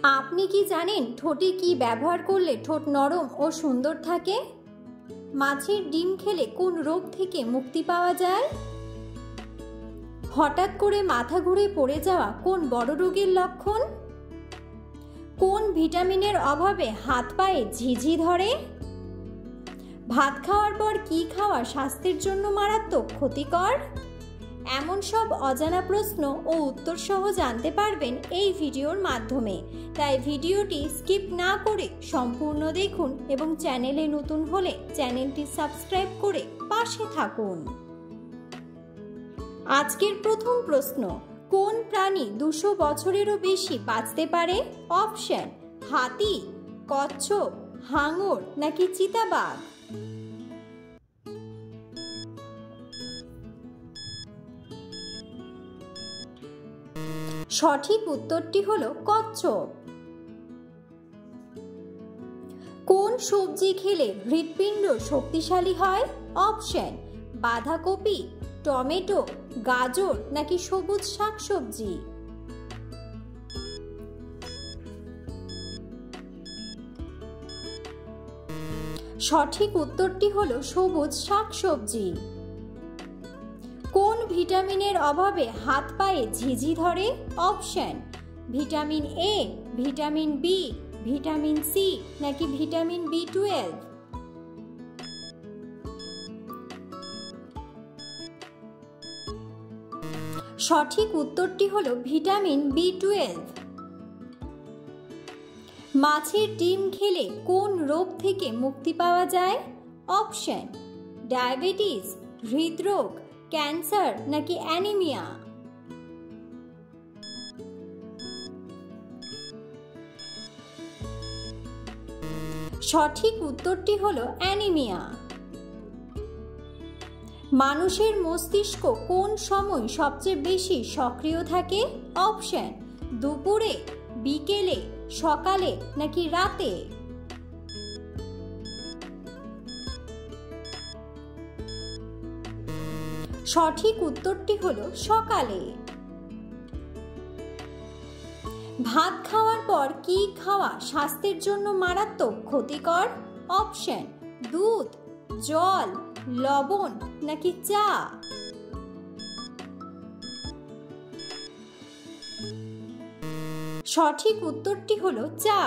আপনি কি জানেন ঠোঁটে কি ব্যবহার করলে ঠোঁট নরম ও সুন্দর থাকে? মাছের ডিম খেলে কোন রোগ থেকে মুক্তি পাওয়া যায়? হঠাৎ করে মাথা ঘুরে পড়ে যাওয়া কোন বড় রোগের লক্ষণ? কোন ভিটামিনের অভাবে হাত পায়ে ঝিঝি ধরে? ভাত খাওয়ার পর কি খাওয়া স্বাস্থ্যের জন্য মারাত্মক ক্ষতিকর? এমন সব অজানা প্রশ্ন ও উত্তর সহ জানতে পারবেন এই ভিডিওর মাধ্যমে। তাই ভিডিওটি স্কিপ না করে সম্পূর্ণ দেখুন এবং চ্যানেলে নতুন হলে চ্যানেলটি সাবস্ক্রাইব করে পাশে থাকুন। আজকের প্রথম প্রশ্ন, কোন প্রাণী 200 বছরেরও বেশি বাঁচতে পারে? অপশন: হাতি, কচ্ছপ, হাঙর নাকি চিতাবাঘ? সঠিক উত্তরটি হলো কচ্ছপ। কোন সবজি খেলে হৃৎপিণ্ড শক্তিশালী হয়? অপশন: বাঁধাকপি, টমেটো, গাজর নাকি সবুজ শাকসবজি? সঠিক উত্তরটি হলো সবুজ শাকসবজি। কোন ভিটামিনের অভাবে হাত পায়ে ঝিঝি ধরে? Option: vitamin A, vitamin B, vitamin C নাকি ভিটামিন B12? সঠিক উত্তরটি হলো ভিটামিন B12। মাছের ডিম খেলে কোন রোগ থেকে মুক্তি পাওয়া যায়? অপশন: ডায়াবেটিস, হৃদরোগ, ক্যান্সার নাকি অ্যানিমিয়া? সঠিক উত্তরটি হলো অ্যানিমিয়া। মানুষের মস্তিষ্ক কোন সময় সবচেয়ে বেশি সক্রিয় থাকে? অপশন: দুপুরে, বিকেলে, সকালে নাকি রাতে? সঠিক উত্তরটি হলো সকালে। ভাত খাওয়ার পর কি খাওয়া স্বাস্থ্যের জন্য মারাত্মক ক্ষতিকর? অপশন: দুধ, জল, লবণ নাকি চা? সঠিক উত্তরটি হলো চা।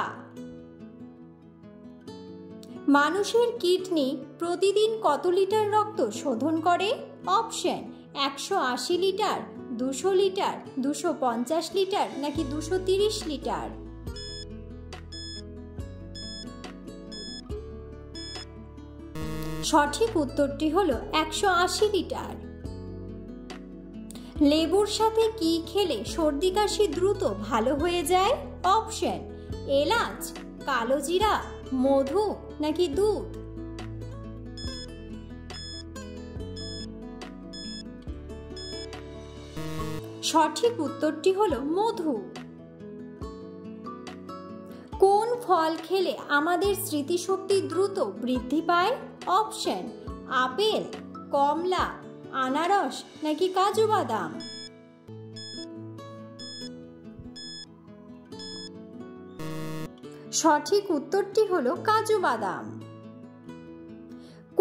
মানুষের কিডনি প্রতিদিন কত লিটার রক্ত শোধন করে? অপশন: 180 লিটার, 200 লিটার, 250 লিটার নাকি 230 লিটার? সঠিক উত্তরটি হলো 180 লিটার। লেবুর সাথে কি খেলে সর্দি কাশি দ্রুত ভালো হয়ে যায়? অপশন: এলাচ, কালো জিরা, মধু নাকি দুধ? সঠিক উত্তরটি হলো মধু। কোন ফল খেলে আমাদের স্মৃতিশক্তি দ্রুত বৃদ্ধি পায়? অপশন: আপেল, কমলা, আনারস নাকি কাজু বাদাম? সঠিক উত্তরটি হলো কাজু বাদাম।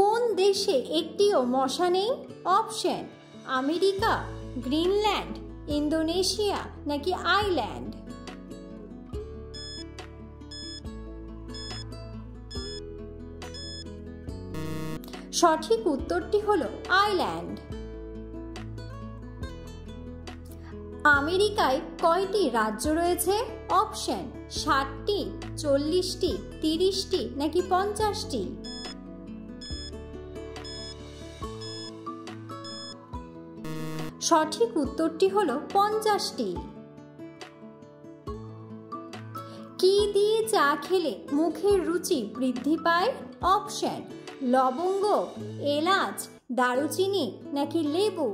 কোন দেশে একটিও মশা নেই? অপশন: আমেরিকা, গ্রিনল্যান্ড, ইন্দোনেশিয়া নাকি আইল্যান্ড? সঠিক উত্তরটি হলো আইল্যান্ড। আমেরিকায় কয়টি রাজ্য রয়েছে? অপশন: 60টি, 40টি, 30টি নাকি 50টি? সঠিক উত্তরটি হলো 50টি। কি দিয়ে চা খেলে মুখের রুচি বৃদ্ধি পায়? অপশন: লবঙ্গ, এলাচ, দারুচিনি নাকি লেবু?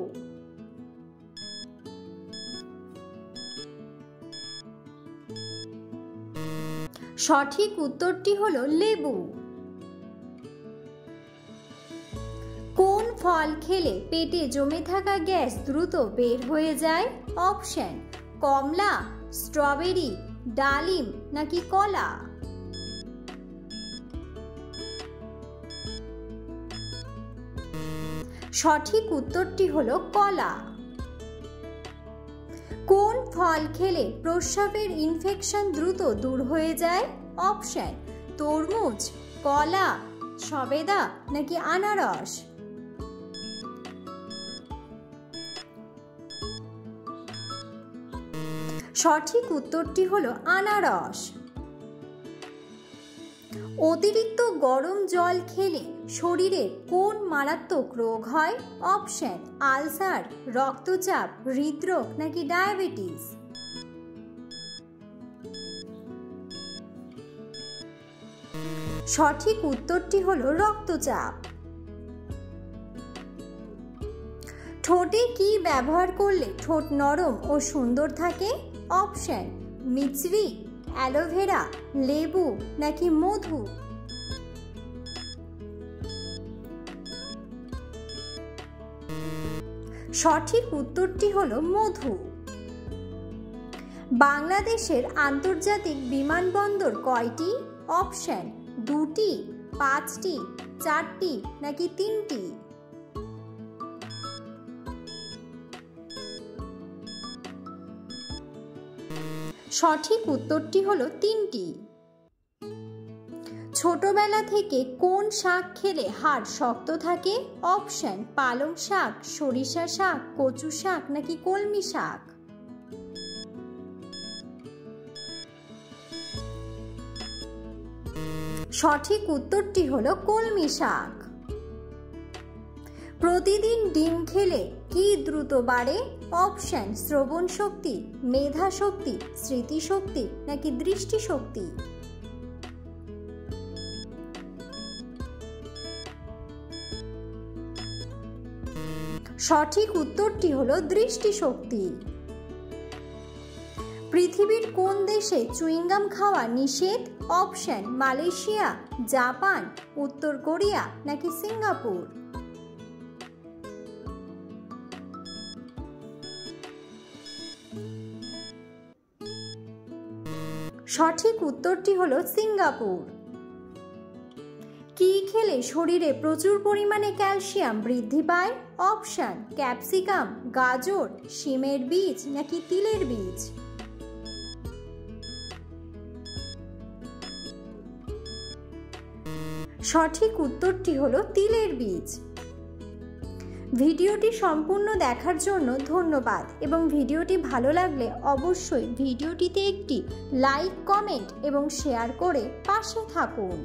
সঠিক উত্তরটি হলো লেবু। কোন ফল খেলে পেটে জমে থাকা গ্যাস দ্রুত বের হয়ে যায়? অপশন: কমলা, স্ট্রবেরি, ডালিম নাকি কলা? সঠিক উত্তরটি হলো কলা। কোন ফল খেলে প্রস্রাবের ইনফেকশন দ্রুত দূর হয়ে যায়? অপশন: তরমুজ, কলা, সবেদা নাকি আনারস? সঠিক উত্তরটি হলো আনারস। অতিরিক্ত গরম জল খেলে শরীরে কোন মারাত্মক রোগ হয়? অপশন: আলসার, রক্তচাপ, হৃদরোগ নাকি ডায়াবেটিস? সঠিক উত্তরটি হলো রক্তচাপ। ঠোঁটে কি ব্যবহার করলে ঠোঁট নরম ও সুন্দর থাকে? অপশন: মিচড়ি, অ্যালোভেরা, লেবু নাকি মধু? সঠিক উত্তরটি হলো মধু। বাংলাদেশের আন্তর্জাতিক বিমানবন্দর কয়টি? অপশন: 2টি, 5টি, 4টি নাকি 3টি? সঠিক উত্তরটি হলো 3টি। ছোটবেলা থেকে কোন শাক খেলে হাড় শক্ত থাকে? অপশন: পালং শাক, সরিষা শাক, কচু শাক নাকি কলমি শাক? সঠিক উত্তরটি হলো কলমি শাক। প্রতিদিন ডিম খেলে কি দ্রুত বাড়ে? অপশন: শ্রবণ শক্তি, মেধা শক্তি, স্মৃতিশক্তি নাকি দৃষ্টিশক্তি? সঠিক উত্তরটি হলো দৃষ্টিশক্তি। পৃথিবীর কোন দেশে চুইংগাম খাওয়া নিষেধ? অপশন: মালয়েশিয়া, জাপান, উত্তর কোরিয়া নাকি সিঙ্গাপুর? সঠিক উত্তরটি হলো সিঙ্গাপুর। কি খেলে শরীরে প্রচুর পরিমাণে ক্যালসিয়াম বৃদ্ধি পায়? অপশন: ক্যাপসিকাম, গাজর, শিমের বীজ নাকি তিলের বীজ? সঠিক উত্তরটি হলো তিলের বীজ। ভিডিওটি সম্পূর্ণ দেখার জন্য ধন্যবাদ এবং ভিডিওটি ভালো লাগলে অবশ্যই ভিডিওটিতে একটি লাইক, কমেন্ট এবং শেয়ার করে পাশে থাকুন।